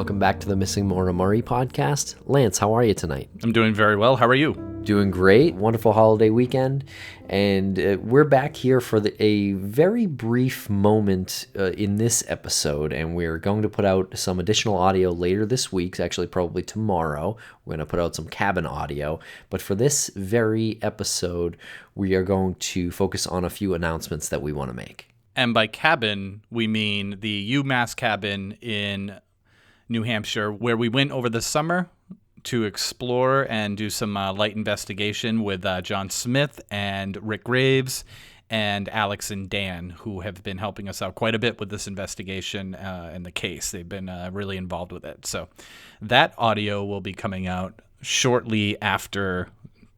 welcome back to the Missing Maura Murray podcast. Lance, how are you tonight? I'm doing very well. How are you? Doing great. Wonderful holiday weekend. And we're back here for a very brief moment in this episode, and we're going to put out some additional audio later this week, actually probably tomorrow. We're going to put out some cabin audio. But for this very episode, we are going to focus on a few announcements that we want to make. And by cabin, we mean the Umass Cabin in New Hampshire, where we went over the summer to explore and do some light investigation with John Smith and Rick Graves and Alex and Dan, who have been helping us out quite a bit with this investigation and the case. They've been really involved with it. So that audio will be coming out shortly after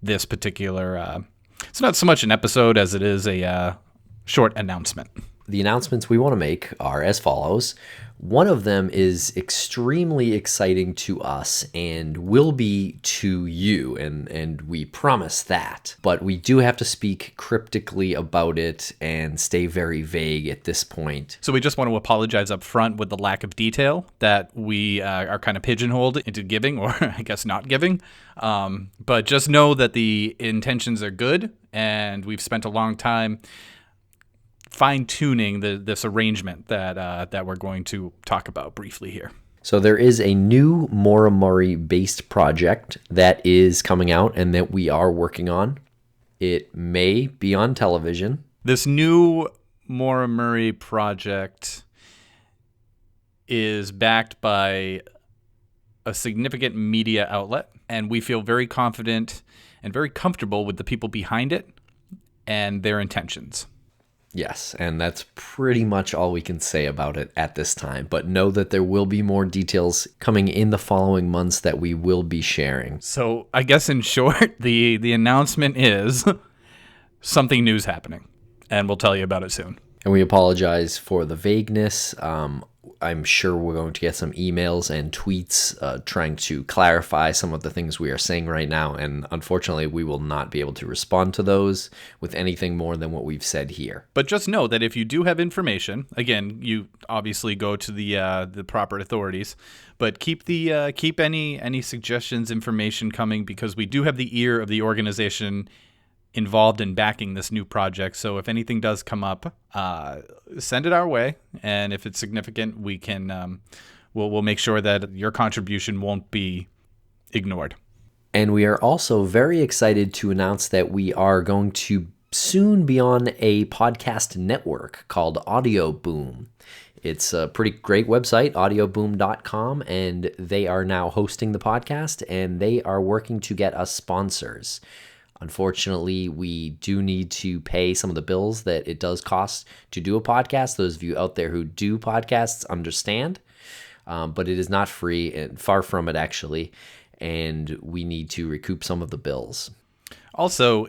this particular it's not so much an episode as it is a short announcement. The announcements we want to make are as follows. One of them is extremely exciting to us and will be to you, and we promise that. But we do have to speak cryptically about it and stay very vague at this point. So we just want to apologize up front with the lack of detail that we are kind of pigeonholed into giving, or I guess not giving. But just know that the intentions are good, and we've spent a long time fine-tuning this arrangement that we're going to talk about briefly here. So there is a new Maura Murray-based project that is coming out and that we are working on. It may be on television. This new Maura Murray project is backed by a significant media outlet, and we feel very confident and very comfortable with the people behind it and their intentions. Yes, and that's pretty much all we can say about it at this time. But know that there will be more details coming in the following months that we will be sharing. So I guess in short, the announcement is something new's happening, and we'll tell you about it soon. And we apologize for the vagueness. I'm sure we're going to get some emails and tweets trying to clarify some of the things we are saying right now. And unfortunately, we will not be able to respond to those with anything more than what we've said here. But just know that if you do have information, again, you obviously go to the proper authorities, but keep any suggestions, information coming, because we do have the ear of the organization involved in backing this new project. So if anything does come up, send it our way, and if it's significant, we can we'll make sure that your contribution won't be ignored. And we are also very excited to announce that we are going to soon be on a podcast network called Audio Boom. It's a pretty great website, audioboom.com, and they are now hosting the podcast, and they are working to get us sponsors. Unfortunately, we do need to pay some of the bills that it does cost to do a podcast. Those of you out there who do podcasts understand, but it is not free, and far from it actually, and we need to recoup some of the bills. Also,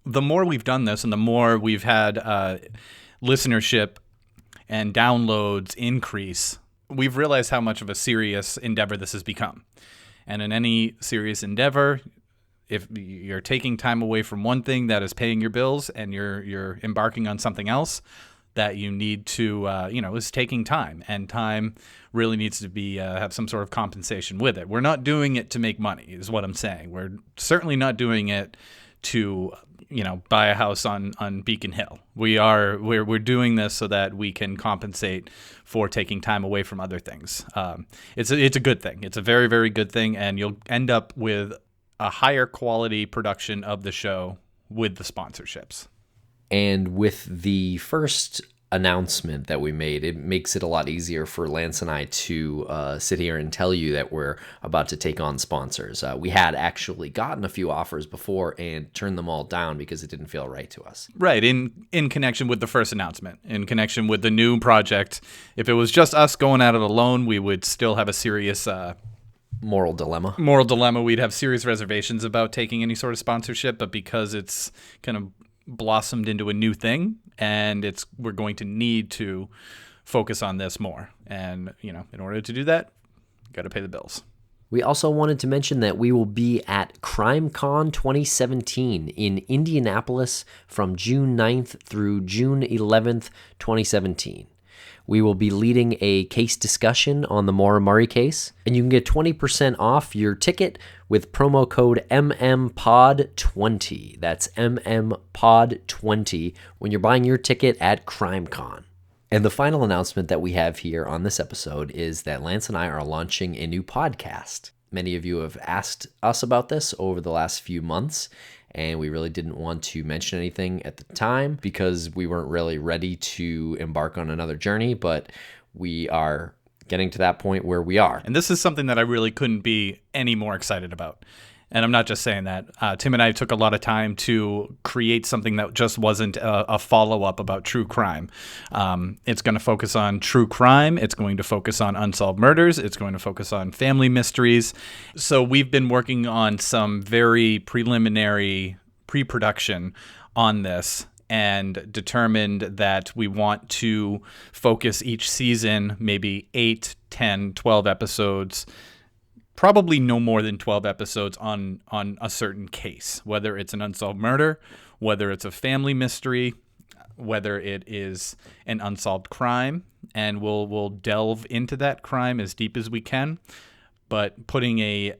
the more we've done this and the more we've had listenership and downloads increase, we've realized how much of a serious endeavor this has become. And in any serious endeavor, if you're taking time away from one thing that is paying your bills and you're embarking on something else that you need to, is taking time, and time really needs to be have some sort of compensation with it. We're not doing it to make money, is what I'm saying. We're certainly not doing it to, buy a house on Beacon Hill. We're doing this so that we can compensate for taking time away from other things. It's a good thing. It's a very, very good thing, and you'll end up with a higher quality production of the show with the sponsorships. And with the first announcement that we made, it makes it a lot easier for Lance and I to sit here and tell you that we're about to take on sponsors. We had actually gotten a few offers before and turned them all down because it didn't feel right to us. Right, in connection with the first announcement, in connection with the new project. If it was just us going at it alone, we would still have a serious moral dilemma. We'd have serious reservations about taking any sort of sponsorship, but because it's kind of blossomed into a new thing, and we're going to need to focus on this more. And, in order to do that, you got to pay the bills. We also wanted to mention that we will be at CrimeCon 2017 in Indianapolis from June 9th through June 11th, 2017. We will be leading a case discussion on the Maura Murray case, and you can get 20% off your ticket with promo code MMPOD20. That's MMPOD20 when you're buying your ticket at CrimeCon. And the final announcement that we have here on this episode is that Lance and I are launching a new podcast. Many of you have asked us about this over the last few months, and we really didn't want to mention anything at the time because we weren't really ready to embark on another journey, but we are getting to that point where we are. And this is something that I really couldn't be any more excited about. And I'm not just saying that. Tim and I took a lot of time to create something that just wasn't a follow-up about true crime. It's going to focus on true crime. It's going to focus on unsolved murders. It's going to focus on family mysteries. So we've been working on some very preliminary pre-production on this and determined that we want to focus each season, maybe 8, 10, 12 episodes, probably no more than 12 episodes on a certain case, whether it's an unsolved murder, whether it's a family mystery, whether it is an unsolved crime, and we'll delve into that crime as deep as we can, but putting a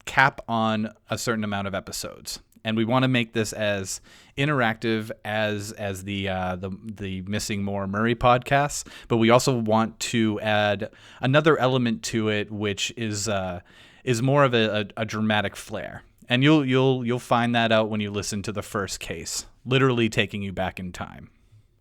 cap on a certain amount of episodes. And we want to make this as interactive as the Missing Maura Murray podcast, but we also want to add another element to it, which is more of a dramatic flair. And you'll find that out when you listen to the first case, literally taking you back in time.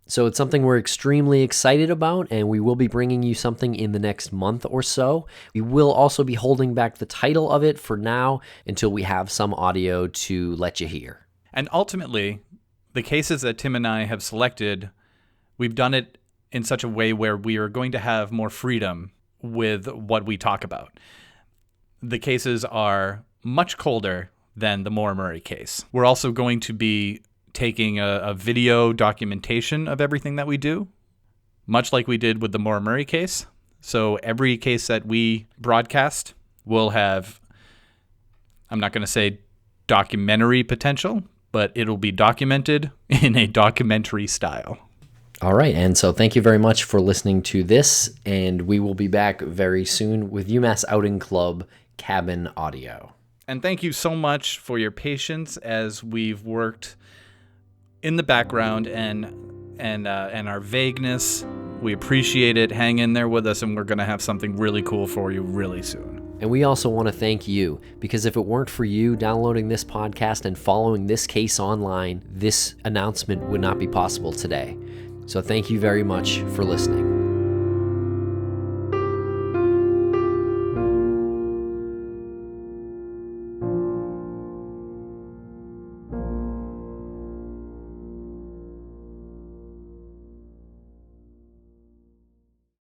So it's something we're extremely excited about, and we will be bringing you something in the next month or so. We will also be holding back the title of it for now until we have some audio to let you hear. And ultimately, the cases that Tim and I have selected, we've done it in such a way where we are going to have more freedom with what we talk about. The cases are much colder than the Maura Murray case. We're also going to be taking a video documentation of everything that we do, much like we did with the Maura Murray case. So every case that we broadcast will have, I'm not going to say documentary potential, but it'll be documented in a documentary style. All right, and so thank you very much for listening to this, and we will be back very soon with Umass Outing Club Cabin audio. And thank you so much for your patience as we've worked in the background and our vagueness. We appreciate it. Hang in there with us, and we're going to have something really cool for you really soon. And we also want to thank you, because if it weren't for you downloading this podcast and following this case online, this announcement would not be possible today. So thank you very much for listening.